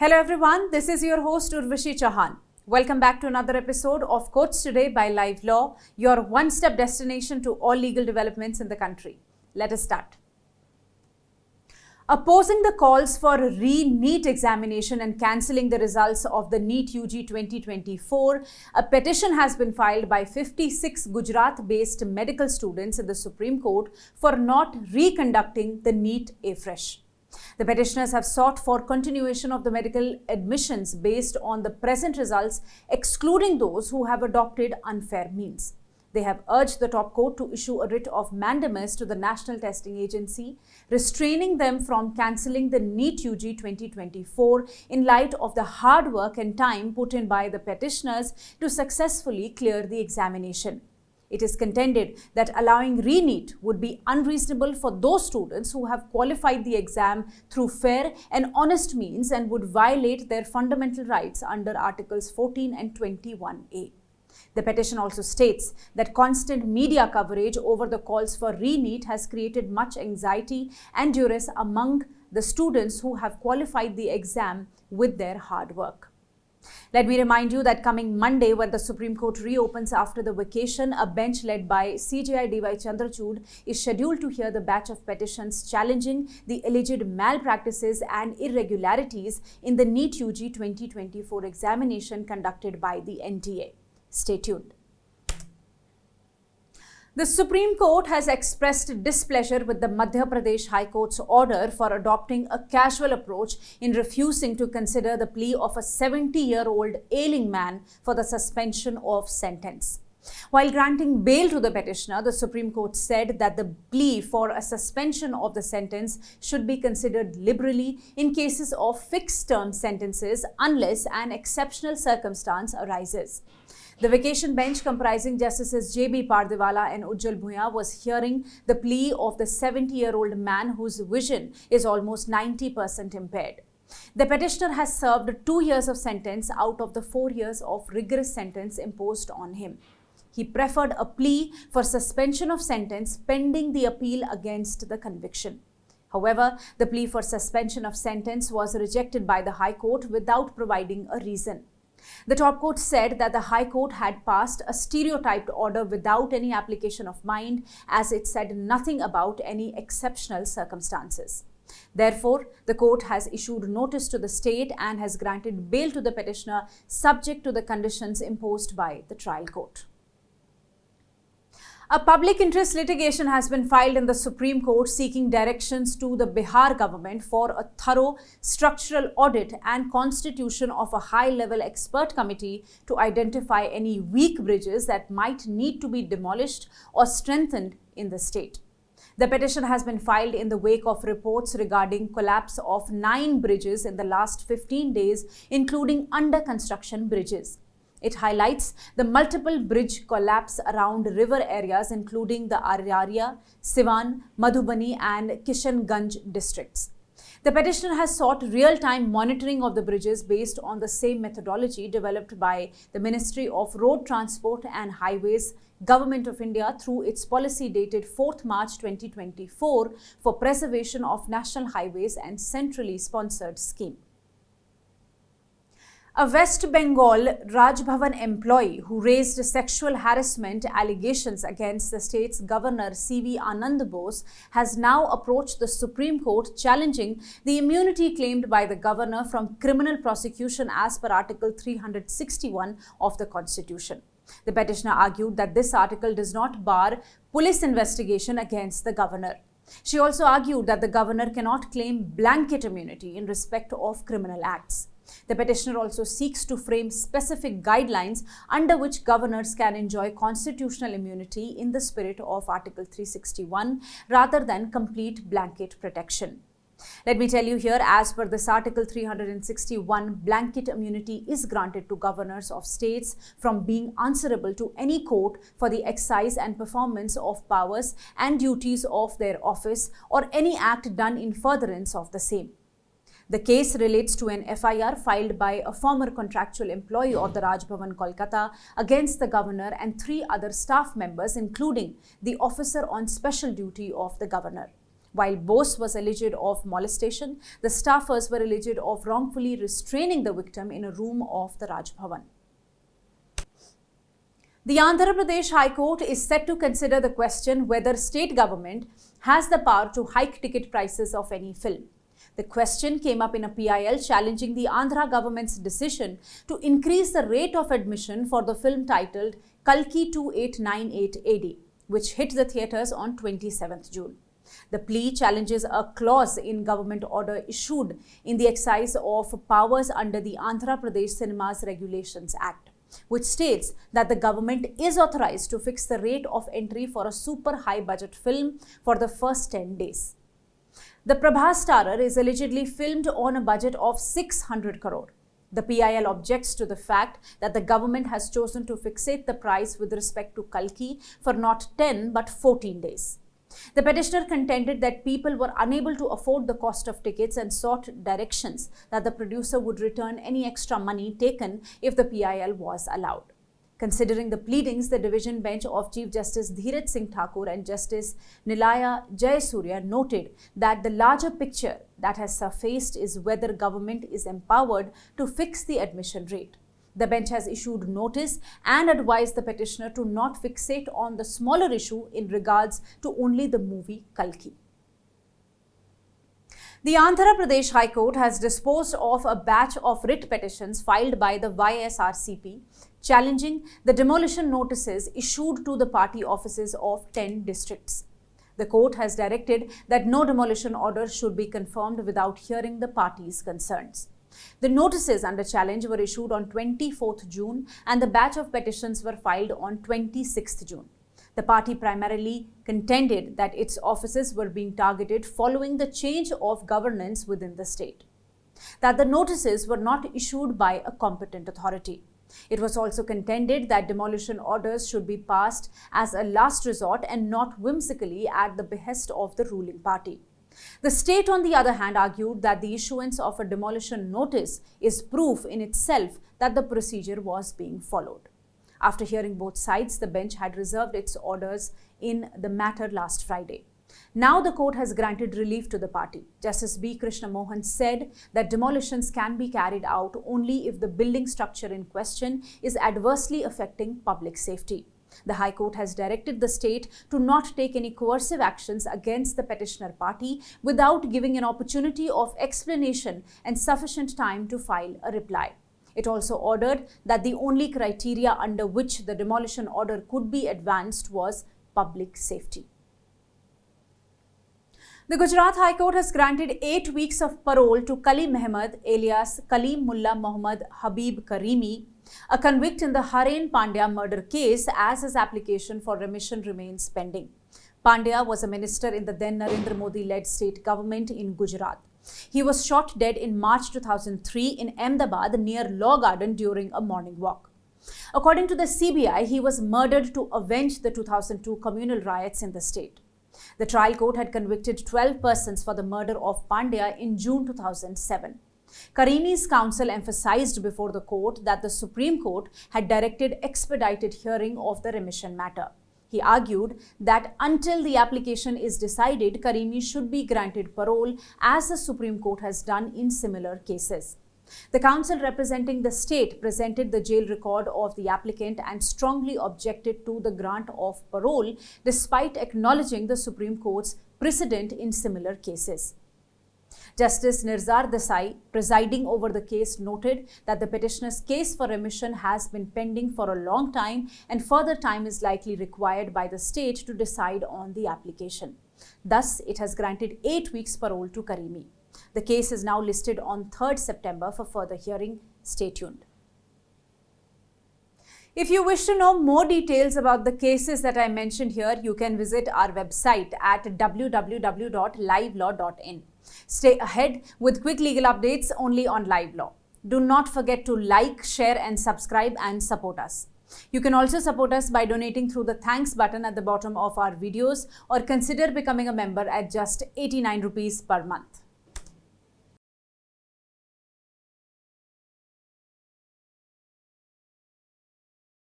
Hello everyone, this is your host Urvashi Chauhan. Welcome back to another episode of Courts Today by Live Law, your one-step destination to all legal developments in the country. Let us start. Opposing the calls for Re-NEET examination and cancelling the results of the NEET UG 2024, a petition has been filed by 56 Gujarat-based medical students in the Supreme Court for not reconducting the NEET afresh. The petitioners have sought for continuation of the medical admissions based on the present results, excluding those who have adopted unfair means. They have urged the top court to issue a writ of mandamus to the National Testing Agency, restraining them from cancelling the NEET UG 2024 in light of the hard work and time put in by the petitioners to successfully clear the examination. It is contended that allowing Re-NEET would be unreasonable for those students who have qualified the exam through fair and honest means and would violate their fundamental rights under Articles 14 and 21A. The petition also states that constant media coverage over the calls for Re-NEET has created much anxiety and duress among the students who have qualified the exam with their hard work. Let me remind you that coming Monday, when the Supreme Court reopens after the vacation, a bench led by CJI D.Y. Chandrachud is scheduled to hear the batch of petitions challenging the alleged malpractices and irregularities in the NEET UG 2024 examination conducted by the NTA. Stay tuned. The Supreme Court has expressed displeasure with the Madhya Pradesh High Court's order for adopting a casual approach in refusing to consider the plea of a 70-year-old ailing man for the suspension of sentence. While granting bail to the petitioner, the Supreme Court said that the plea for a suspension of the sentence should be considered liberally in cases of fixed-term sentences unless an exceptional circumstance arises. The vacation bench comprising Justices J.B. Pardiwala and Ujjal Bhuya was hearing the plea of the 70-year-old man whose vision is almost 90% impaired. The petitioner has served 2 years of sentence out of the 4 years of rigorous sentence imposed on him. He preferred a plea for suspension of sentence pending the appeal against the conviction. However, the plea for suspension of sentence was rejected by the High Court without providing a reason. The top court said that the High Court had passed a stereotyped order without any application of mind, as it said nothing about any exceptional circumstances. Therefore, the court has issued notice to the state and has granted bail to the petitioner subject to the conditions imposed by the trial court. A public interest litigation has been filed in the Supreme Court seeking directions to the Bihar government for a thorough structural audit and constitution of a high-level expert committee to identify any weak bridges that might need to be demolished or strengthened in the state. The petition has been filed in the wake of reports regarding collapse of 9 bridges in the last 15 days, including under-construction bridges. It highlights the multiple bridge collapse around river areas including the Araria, Siwan, Madhubani and Kishanganj districts. The petitioner has sought real-time monitoring of the bridges based on the same methodology developed by the Ministry of Road Transport and Highways, Government of India through its policy dated 4th March 2024 for preservation of national highways and centrally sponsored scheme. A West Bengal Raj Bhavan employee who raised sexual harassment allegations against the state's governor C.V. Anand Bose has now approached the Supreme Court challenging the immunity claimed by the governor from criminal prosecution as per Article 361 of the Constitution. The petitioner argued that this article does not bar police investigation against the governor. She also argued that the governor cannot claim blanket immunity in respect of criminal acts. The petitioner also seeks to frame specific guidelines under which governors can enjoy constitutional immunity in the spirit of Article 361 rather than complete blanket protection. Let me tell you here, as per this Article 361, blanket immunity is granted to governors of states from being answerable to any court for the exercise and performance of powers and duties of their office or any act done in furtherance of the same. The case relates to an FIR filed by a former contractual employee of the Raj Bhavan, Kolkata against the governor and 3 other staff members, including the officer on special duty of the governor. While Bose was alleged of molestation, the staffers were alleged of wrongfully restraining the victim in a room of the Raj Bhavan. The Andhra Pradesh High Court is set to consider the question whether state government has the power to hike ticket prices of any film. The question came up in a PIL challenging the Andhra government's decision to increase the rate of admission for the film titled Kalki 2898 AD, which hit the theatres on 27th June. The plea challenges a clause in government order issued in the exercise of powers under the Andhra Pradesh Cinemas Regulations Act, which states that the government is authorized to fix the rate of entry for a super high budget film for the first 10 days. The Prabhas starer is allegedly filmed on a budget of 600 crore. The PIL objects to the fact that the government has chosen to fixate the price with respect to Kalki for not 10 but 14 days. The petitioner contended that people were unable to afford the cost of tickets and sought directions that the producer would return any extra money taken if the PIL was allowed. Considering the pleadings, the division bench of Chief Justice Dheeraj Singh Thakur and Justice Nilaya Jayasuriya noted that the larger picture that has surfaced is whether government is empowered to fix the admission rate. The bench has issued notice and advised the petitioner to not fixate on the smaller issue in regards to only the movie Kalki. The Andhra Pradesh High Court has disposed of a batch of writ petitions filed by the YSRCP challenging the demolition notices issued to the party offices of 10 districts. The court has directed that no demolition order should be confirmed without hearing the parties' concerns. The notices under challenge were issued on 24th June and the batch of petitions were filed on 26th June. The party primarily contended that its offices were being targeted following the change of governance within the state, that the notices were not issued by a competent authority. It was also contended that demolition orders should be passed as a last resort and not whimsically at the behest of the ruling party. The state, on the other hand, argued that the issuance of a demolition notice is proof in itself that the procedure was being followed. After hearing both sides, the bench had reserved its orders in the matter last Friday. Now the court has granted relief to the party. Justice B. Krishna Mohan said that demolitions can be carried out only if the building structure in question is adversely affecting public safety. The High Court has directed the state to not take any coercive actions against the petitioner party without giving an opportunity of explanation and sufficient time to file a reply. It also ordered that the only criteria under which the demolition order could be advanced was public safety. The Gujarat High Court has granted 8 weeks of parole to Kali Mehmed alias Kaleem Mullah Muhammad Habib Karimi, a convict in the Haren Pandya murder case, as his application for remission remains pending. Pandya was a minister in the then Narendra Modi-led state government in Gujarat. He was shot dead in March 2003 in Ahmedabad near Law Garden during a morning walk. According to the CBI, he was murdered to avenge the 2002 communal riots in the state. The trial court had convicted 12 persons for the murder of Pandya in June 2007. Karimi's counsel emphasized before the court that the Supreme Court had directed expedited hearing of the remission matter. He argued that until the application is decided, Karimi should be granted parole, as the Supreme Court has done in similar cases. The counsel representing the state presented the jail record of the applicant and strongly objected to the grant of parole, despite acknowledging the Supreme Court's precedent in similar cases. Justice Nirzar Desai, presiding over the case, noted that the petitioner's case for remission has been pending for a long time and further time is likely required by the state to decide on the application. Thus, it has granted 8 weeks parole to Karimi. The case is now listed on 3rd September for further hearing. Stay tuned. If you wish to know more details about the cases that I mentioned here, you can visit our website at www.livelaw.in. Stay ahead with quick legal updates only on Live Law. Do not forget to like, share and subscribe and support us. You can also support us by donating through the thanks button at the bottom of our videos or consider becoming a member at just 89 rupees per month.